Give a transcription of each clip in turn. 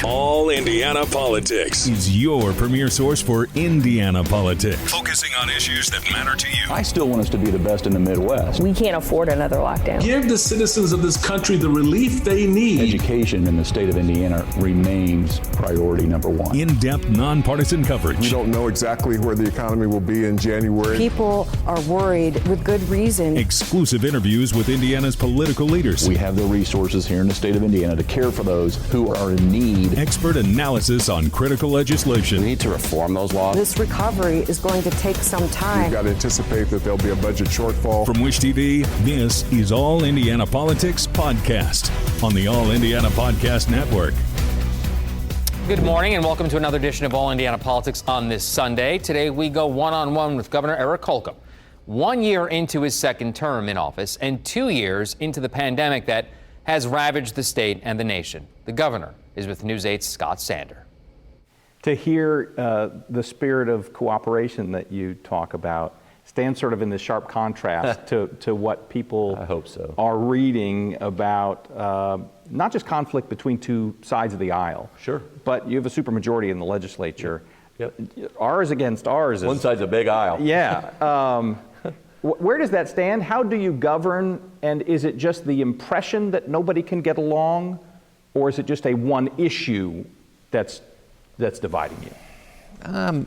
All Indiana Politics is your premier source for Indiana politics, focusing on issues that matter to you. I still want us to be the best in the Midwest. We can't afford another lockdown. Give the citizens of this country the relief they need. Education in the state of Indiana remains priority number one. In-depth, nonpartisan coverage. We don't know exactly where the economy will be in January. People are worried with good reason. Exclusive interviews with Indiana's political leaders. We have the resources here in the state of Indiana to care for those who are in need. Expert analysis on critical legislation. We need to reform those laws. This recovery is going to take some time. We've got to anticipate that there'll be a budget shortfall. From Wish TV, this is All Indiana Politics Podcast on the All Indiana Podcast Network. Good morning and welcome to another edition of All Indiana Politics on this Sunday. Today we go one-on-one with Governor Eric Holcomb. 1 year into his second term in office and 2 years into the pandemic that has ravaged the state and the nation. The governor is with News 8's Scott Sander. To hear the spirit of cooperation that you talk about stands sort of in this sharp contrast to what people I hope so. are reading about not just conflict between two sides of the aisle. Sure. But you have a supermajority in the legislature. Yep. Ours against ours. One side's a big aisle. Yeah. Where does that stand? How do you govern? And is it just the impression that nobody can get along? Or is it just a one issue that's dividing you?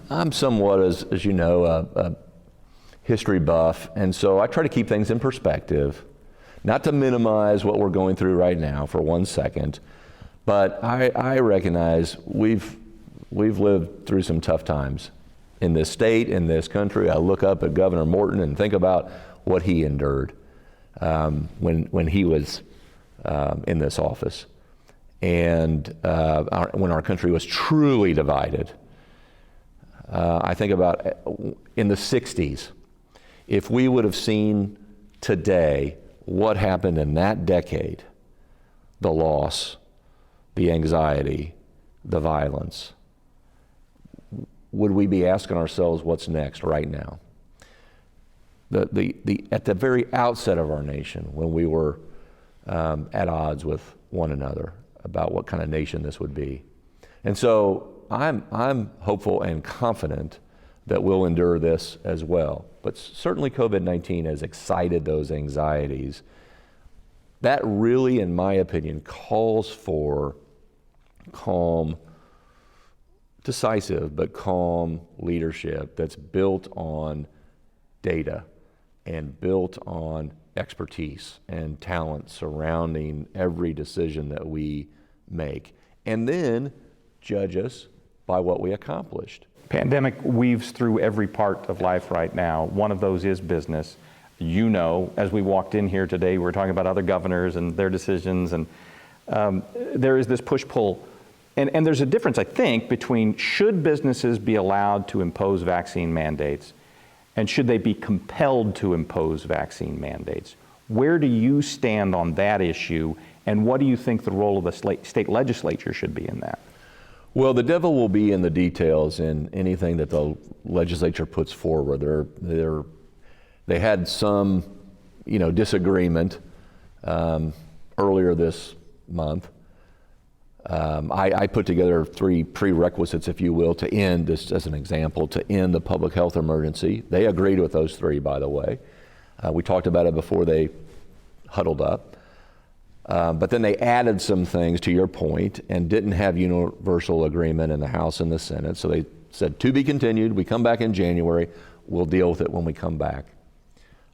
I'm somewhat, as you know, a history buff, and so I try to keep things in perspective, not to minimize what we're going through right now for 1 second, but I recognize we've lived through some tough times in this state, in this country. I look up at Governor Morton and think about what he endured when he was in this office, and when our country was truly divided. I think about in the 60s, if we would have seen today what happened in that decade, the loss, the anxiety, the violence, would we be asking ourselves what's next right now? At the very outset of our nation, when we were at odds with one another about what kind of nation this would be. And so I'm hopeful and confident that we'll endure this as well. But certainly COVID-19 has excited those anxieties. That really, in my opinion, calls for calm, decisive, but calm leadership that's built on data and built on expertise and talent surrounding every decision that we make. And then judge us by what we accomplished. Pandemic weaves through every part of life right now. One of those is business. You know, as we walked in here today, we were talking about other governors and their decisions, and there is this push-pull. And there's a difference, I think, between should businesses be allowed to impose vaccine mandates and should they be compelled to impose vaccine mandates? Where do you stand on that issue, and what do you think the role of the state legislature should be in that? Well, the devil will be in the details in anything that the legislature puts forward. They had some, disagreement earlier this month. I put together 3 prerequisites, if you will, to end this, as an example, to end the public health emergency. They agreed with those 3, by the way. We talked about it before they huddled up. But then they added some things, to your point, and didn't have universal agreement in the House and the Senate. So they said, to be continued. We come back in January. We'll deal with it when we come back.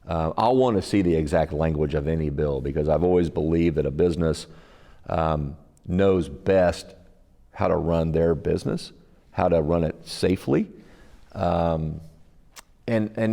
I'll want to see the exact language of any bill, because I've always believed that a business knows best how to run their business, how to run it safely, and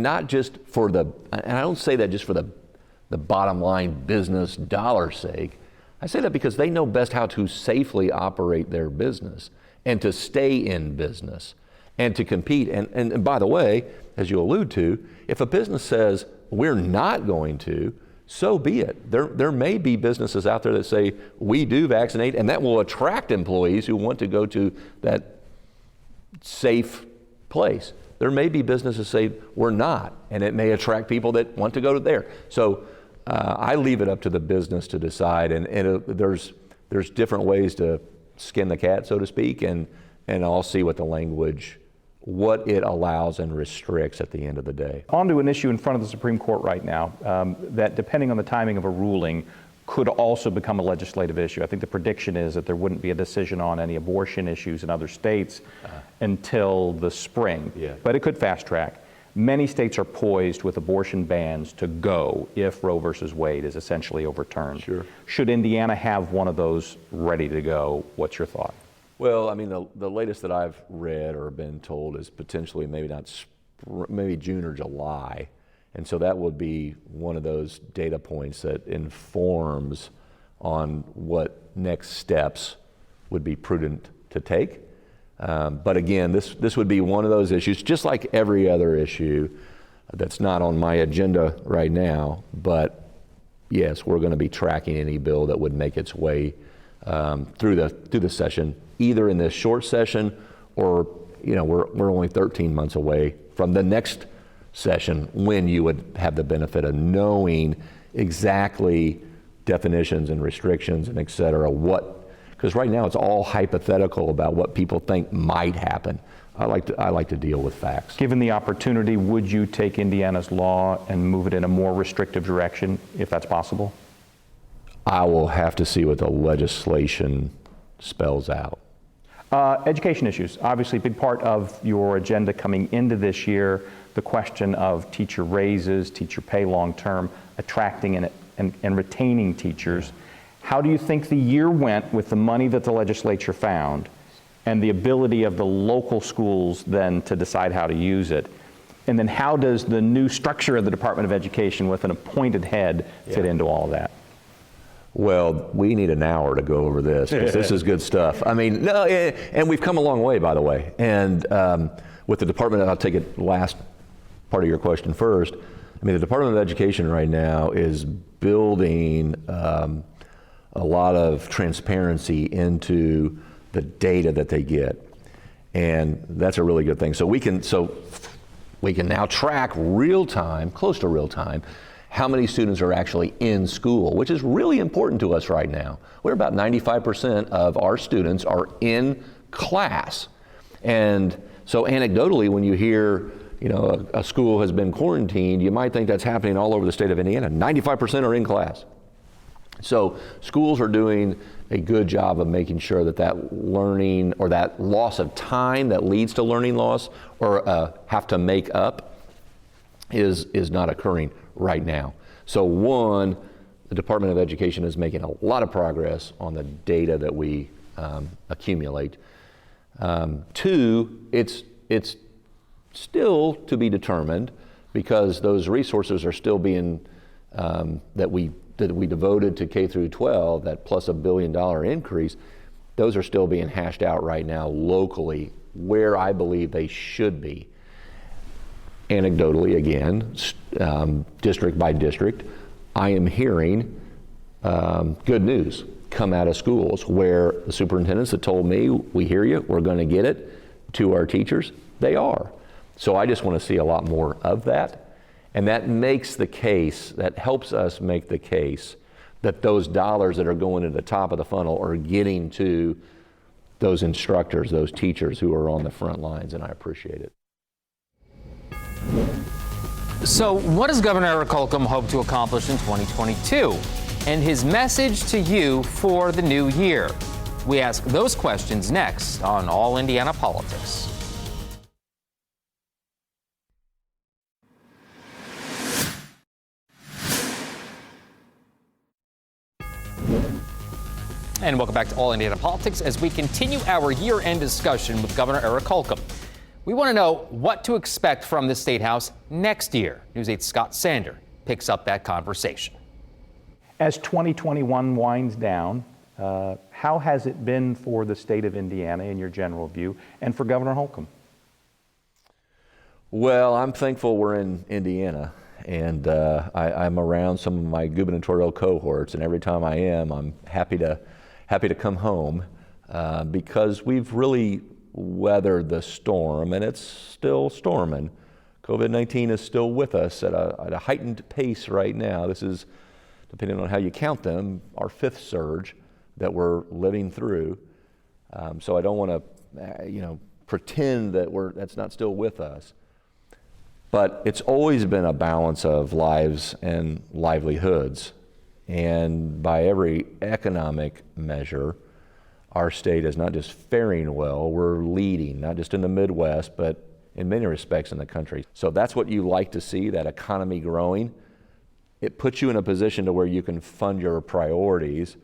not just for and I don't say that just for the bottom line business dollar sake. I say that because they know best how to safely operate their business and to stay in business and to compete. And by the way, as you allude to, if a business says we're not going to, so be it. There may be businesses out there that say we do vaccinate, and that will attract employees who want to go to that safe place. There may be businesses say we're not, and it may attract people that want to go to there. So I leave it up to the business to decide, and there's different ways to skin the cat, so to speak, and I'll see what the language, what it allows and restricts at the end of the day. On to an issue in front of the Supreme Court right now that, depending on the timing of a ruling, could also become a legislative issue. I think the prediction is that there wouldn't be a decision on any abortion issues in other states until the spring, but it could fast track. Many states are poised with abortion bans to go if Roe versus Wade is essentially overturned. Sure. Should Indiana have one of those ready to go? What's your thought? Well, I mean, the latest that I've read or been told is potentially maybe June or July. And so that would be one of those data points that informs on what next steps would be prudent to take. But again, this would be one of those issues, just like every other issue that's not on my agenda right now. But yes, we're going to be tracking any bill that would make its way through the session, either in this short session or, we're only 13 months away from the next session when you would have the benefit of knowing exactly definitions and restrictions and et cetera, because right now it's all hypothetical about what people think might happen. I like to deal with facts. Given the opportunity, would you take Indiana's law and move it in a more restrictive direction, if that's possible? I will have to see what the legislation spells out. Education issues, obviously a big part of your agenda coming into this year, the question of teacher raises, teacher pay long-term, attracting and retaining teachers. How do you think the year went with the money that the legislature found and the ability of the local schools then to decide how to use it? And then how does the new structure of the Department of Education with an appointed head fit into all of that? Well, we need an hour to go over this, because this is good stuff. I mean, no, and we've come a long way, by the way. And with the Department, I'll take it last part of your question first. I mean, the Department of Education right now is building a lot of transparency into the data that they get. And that's a really good thing. So we can now track real time, close to real time, how many students are actually in school, which is really important to us right now. We're about 95% of our students are in class. And so anecdotally, when you hear, a school has been quarantined, you might think that's happening all over the state of Indiana. 95% are in class. So schools are doing a good job of making sure that learning or that loss of time that leads to learning loss or have to make up is not occurring right now. So one, the Department of Education is making a lot of progress on the data that we accumulate. Two, it's still to be determined, because those resources are still being that we devoted to K through 12, that plus $1 billion increase, those are still being hashed out right now locally where I believe they should be. Anecdotally, again, district by district, I am hearing good news come out of schools where the superintendents that told me, we hear you, we're going to get it to our teachers, they are. So I just want to see a lot more of that. And that makes the case, that helps us make the case that those dollars that are going to the top of the funnel are getting to those instructors, those teachers who are on the front lines, and I appreciate it. So what does Governor Eric Holcomb hope to accomplish in 2022? And his message to you for the new year? We ask those questions next on All Indiana Politics. And welcome back to All Indiana Politics as we continue our year-end discussion with Governor Eric Holcomb. We want to know what to expect from the State House next year. News 8's Scott Sander picks up that conversation. As 2021 winds down, how has it been for the state of Indiana in your general view, and for Governor Holcomb? Well, I'm thankful we're in Indiana, and I'm around some of my gubernatorial cohorts, and every time I am, I'm happy to come home because we've really weathered the storm, and it's still storming. COVID-19 is still with us at a heightened pace right now. This is, depending on how you count them, our fifth surge that we're living through. So I don't want to, pretend that that's not still with us. But it's always been a balance of lives and livelihoods. And by every economic measure, our state is not just faring well, we're leading, not just in the Midwest, but in many respects in the country. So that's what you like to see, that economy growing. It puts you in a position to where you can fund your priorities.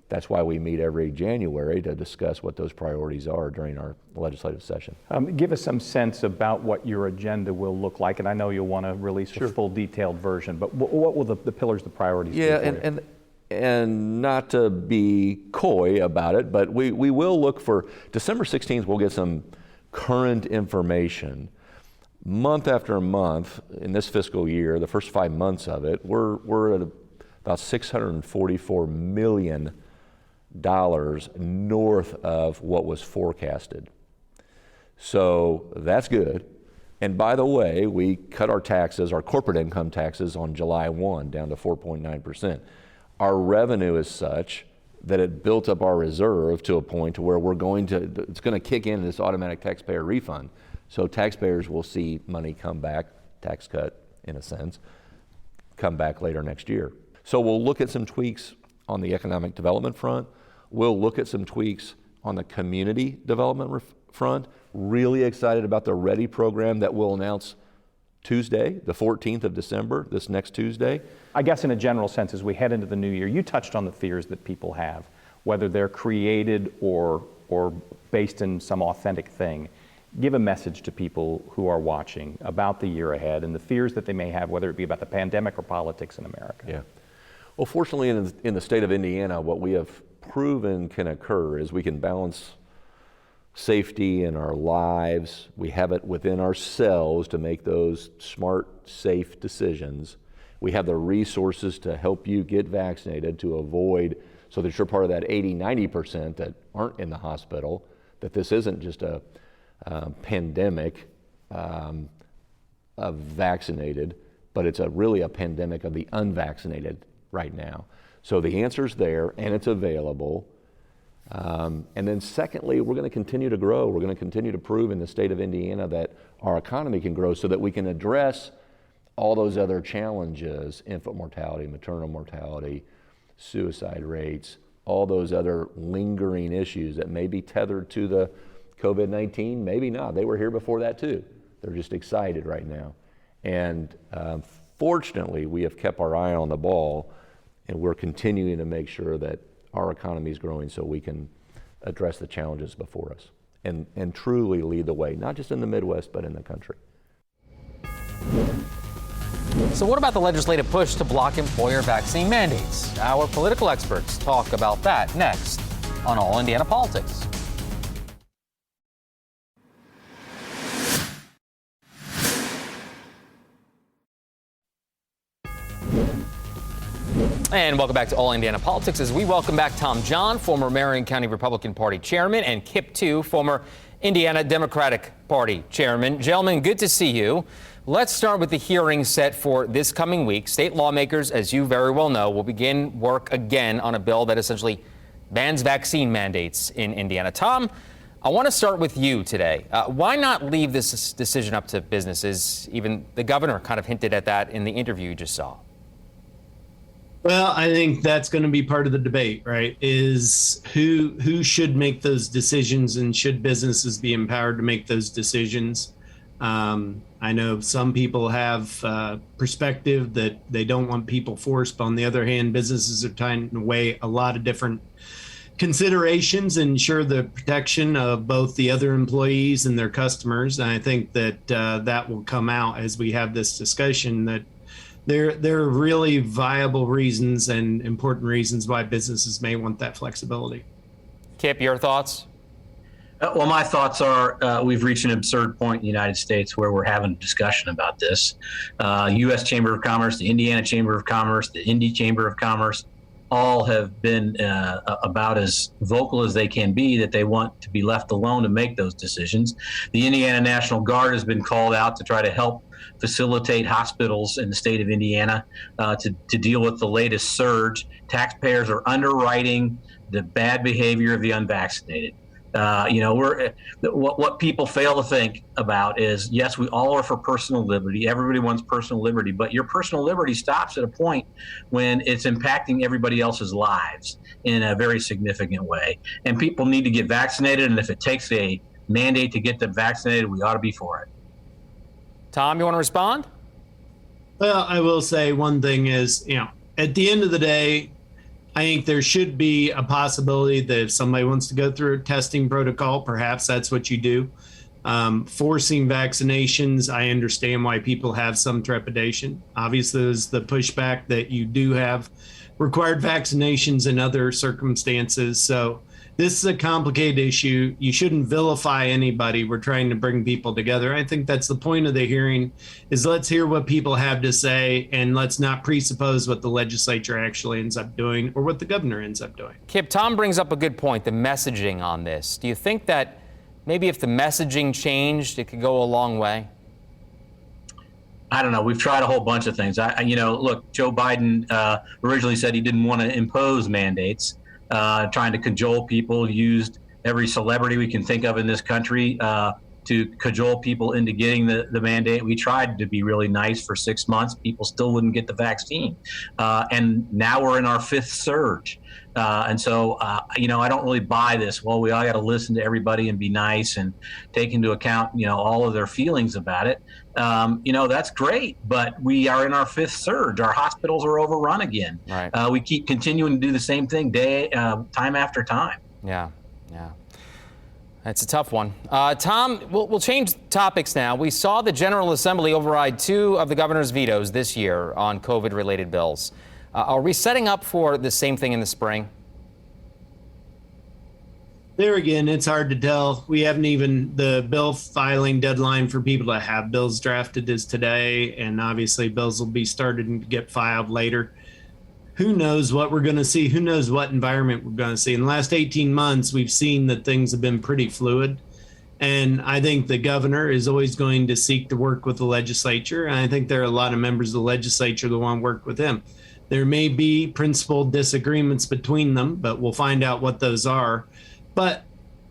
That's why we meet every January to discuss what those priorities are during our legislative session. Give us some sense about what your agenda will look like, and I know you'll want to release a full detailed version, but what will the pillars, the priorities be for you? And not to be coy about it, but we will look for, December 16th, we'll get some current information. Month after month in this fiscal year, the first 5 months of it, we're at about $644 million north of what was forecasted. So that's good. And by the way, we cut our taxes, our corporate income taxes on July 1 down to 4.9%. Our revenue is such that it built up our reserve to a point to where it's going to kick in this automatic taxpayer refund. So taxpayers will see money come back, tax cut in a sense, come back later next year. So we'll look at some tweaks on the economic development front. We'll look at some tweaks on the community development front. Really excited about the READY program that we'll announce Tuesday, the 14th of December, this next Tuesday. I guess in a general sense, as we head into the new year, you touched on the fears that people have, whether they're created or based in some authentic thing. Give a message to people who are watching about the year ahead and the fears that they may have, whether it be about the pandemic or politics in America. Yeah. Well, fortunately, in the state of Indiana, what we have proven can occur is we can balance safety in our lives. We have it within ourselves to make those smart, safe decisions. We have the resources to help you get vaccinated to avoid, so that you're part of that 80-90% that aren't in the hospital, that this isn't just a pandemic of vaccinated, but it's really a pandemic of the unvaccinated right now. So the answer's there and it's available. And then secondly, we're going to continue to grow. We're going to continue to prove in the state of Indiana that our economy can grow so that we can address all those other challenges, infant mortality, maternal mortality, suicide rates, all those other lingering issues that may be tethered to the COVID-19, maybe not. They were here before that too. They're just excited right now. And fortunately, we have kept our eye on the ball, and we're continuing to make sure that our economy is growing so we can address the challenges before us and truly lead the way, not just in the Midwest, but in the country. So what about the legislative push to block employer vaccine mandates? Our political experts talk about that next on All Indiana Politics. And welcome back to All Indiana Politics as we welcome back Tom John, former Marion County Republican Party chairman, and Kip Tu, former Indiana Democratic Party chairman. Gentlemen, good to see you. Let's start with the hearing set for this coming week. State lawmakers, as you very well know, will begin work again on a bill that essentially bans vaccine mandates in Indiana. Tom, I want to start with you today. Why not leave this decision up to businesses? Even the governor kind of hinted at that in the interview you just saw. Well, I think that's going to be part of the debate, right? Is who should make those decisions, and should businesses be empowered to make those decisions? I know some people have perspective that they don't want people forced, but on the other hand, businesses are trying to weigh a lot of different considerations and ensure the protection of both the other employees and their customers. And I think that that will come out as we have this discussion, that there are really viable reasons and important reasons why businesses may want that flexibility. Kip, your thoughts? Well, my thoughts are we've reached an absurd point in the United States where we're having a discussion about this. U.S. Chamber of Commerce, the Indiana Chamber of Commerce, the Indy Chamber of Commerce, all have been about as vocal as they can be that they want to be left alone to make those decisions. The Indiana National Guard has been called out to try to help facilitate hospitals in the state of Indiana to deal with the latest surge. Taxpayers are underwriting the bad behavior of the unvaccinated. What people fail to think about is, yes, we all are for personal liberty. Everybody wants personal liberty, but your personal liberty stops at a point when it's impacting everybody else's lives in a very significant way. And people need to get vaccinated. And if it takes a mandate to get them vaccinated, we ought to be for it. Tom, you want to respond? Well, I will say one thing is, at the end of the day, I think there should be a possibility that if somebody wants to go through a testing protocol, perhaps that's what you do. Forcing vaccinations, I understand why people have some trepidation. Obviously, there's the pushback that you do have required vaccinations in other circumstances. So this is a complicated issue. You shouldn't vilify anybody. We're trying to bring people together. I think that's the point of the hearing, is let's hear what people have to say, and let's not presuppose what the legislature actually ends up doing or what the governor ends up doing. Kip, Tom brings up a good point, the messaging on this. Do you think that maybe if the messaging changed, it could go a long way? I don't know. We've tried a whole bunch of things. Look, Joe Biden originally said he didn't want to impose mandates. Trying to cajole people, used every celebrity we can think of in this country to cajole people into getting the mandate. We tried to be really nice for 6 months. People still wouldn't get the vaccine. And now we're in our fifth surge. I don't really buy this. Well, we all got to listen to everybody and be nice and take into account, all of their feelings about it. That's great, but we are in our fifth surge. Our hospitals are overrun again. Right. We keep continuing to do the same thing time after time. Yeah. That's a tough one. Tom, we'll change topics now. We saw the General Assembly override 2 of the governor's vetoes this year on COVID-related bills. Are we setting up for the same thing in the spring? There again, it's hard to tell. We haven't even, the bill filing deadline for people to have bills drafted is today, and obviously bills will be started and get filed later. Who knows what we're going to see? Who knows what environment we're going to see? In the last 18 months, we've seen that things have been pretty fluid. And I think the governor is always going to seek to work with the legislature. And I think there are a lot of members of the legislature that want to work with him. There may be principled disagreements between them, but we'll find out what those are. But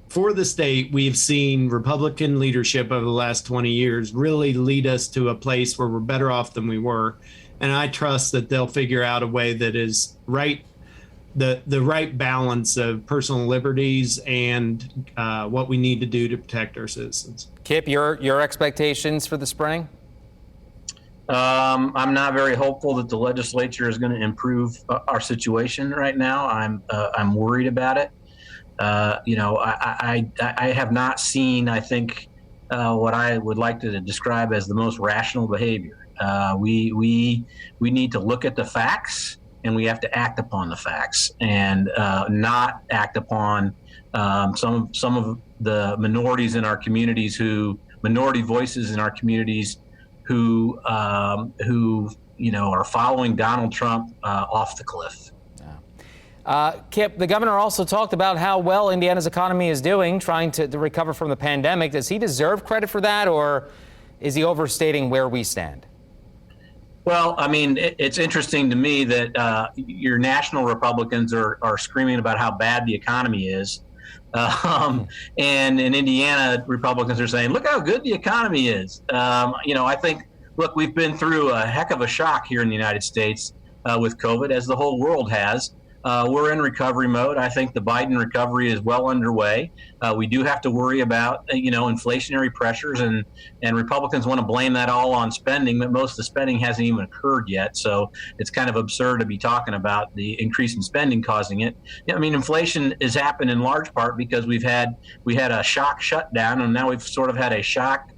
for the state, we've seen Republican leadership over the last 20 years really lead us to a place where we're better off than we were. And I trust that they'll figure out a way that is right, the right balance of personal liberties and what we need to do to protect our citizens. Kip, your expectations for the spring? I'm not very hopeful that the legislature is going to improve our situation right now. I'm worried about it. I have not seen, I think, what I would like to describe as the most rational behavior. We need to look at the facts, and we have to act upon the facts, and not act upon some of the minorities in our communities minority voices in our communities who are following Donald Trump off the cliff. Kip, the governor also talked about how well Indiana's economy is doing, trying to recover from the pandemic. Does he deserve credit for that, or is he overstating where we stand? Well, I mean, it's interesting to me that your national Republicans are screaming about how bad the economy is. And in Indiana, Republicans are saying, look how good the economy is. I think, look, we've been through a heck of a shock here in the United States with COVID, as the whole world has. We're in recovery mode. I think the Biden recovery is well underway. We do have to worry about, inflationary pressures, and Republicans want to blame that all on spending, but most of the spending hasn't even occurred yet. So it's kind of absurd to be talking about the increase in spending causing it. Inflation has happened in large part because we had a shock shutdown, and now we've sort of had a shock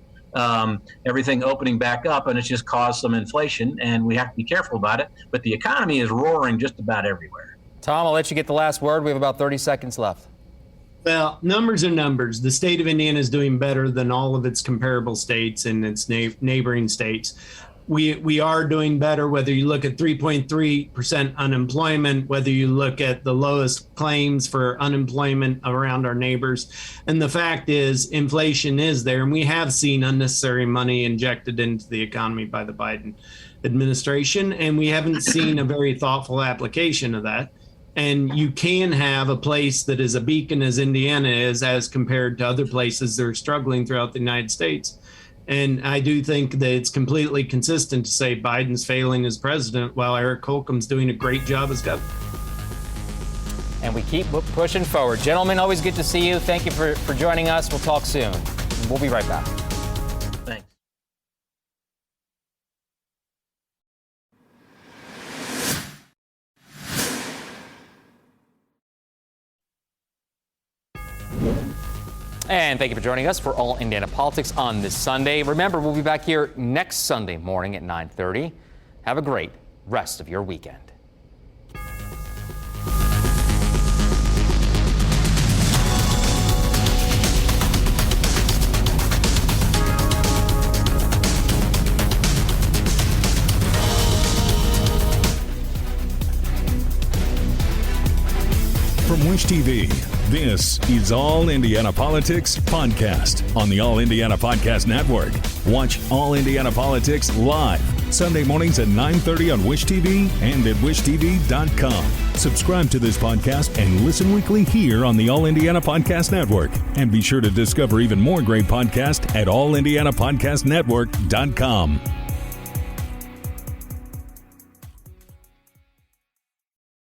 everything opening back up, and it's just caused some inflation, and we have to be careful about it. But the economy is roaring just about everywhere. Tom, I'll let you get the last word. We have about 30 seconds left. Well, numbers are numbers. The state of Indiana is doing better than all of its comparable states and its neighboring states. we are doing better, whether you look at 3.3% unemployment, whether you look at the lowest claims for unemployment around our neighbors. And the fact is, inflation is there, and we have seen unnecessary money injected into the economy by the Biden administration, and we haven't seen a very thoughtful application of that. And you can have a place that is a beacon as Indiana is, as compared to other places that are struggling throughout the United States. And I do think that it's completely consistent to say Biden's failing as president while Eric Holcomb's doing a great job as governor. And we keep pushing forward. Gentlemen, always good to see you. Thank you for joining us. We'll talk soon. We'll be right back. Thanks. And thank you for joining us for All Indiana Politics on this Sunday. Remember, we'll be back here next Sunday morning at 9:30. Have a great rest of your weekend. From Wish TV, this is All Indiana Politics Podcast on the All Indiana Podcast Network. Watch All Indiana Politics live Sunday mornings at 9:30 on Wish TV and at wishtv.com. Subscribe to this podcast and listen weekly here on the All Indiana Podcast Network. And be sure to discover even more great podcasts at allindianapodcastnetwork.com.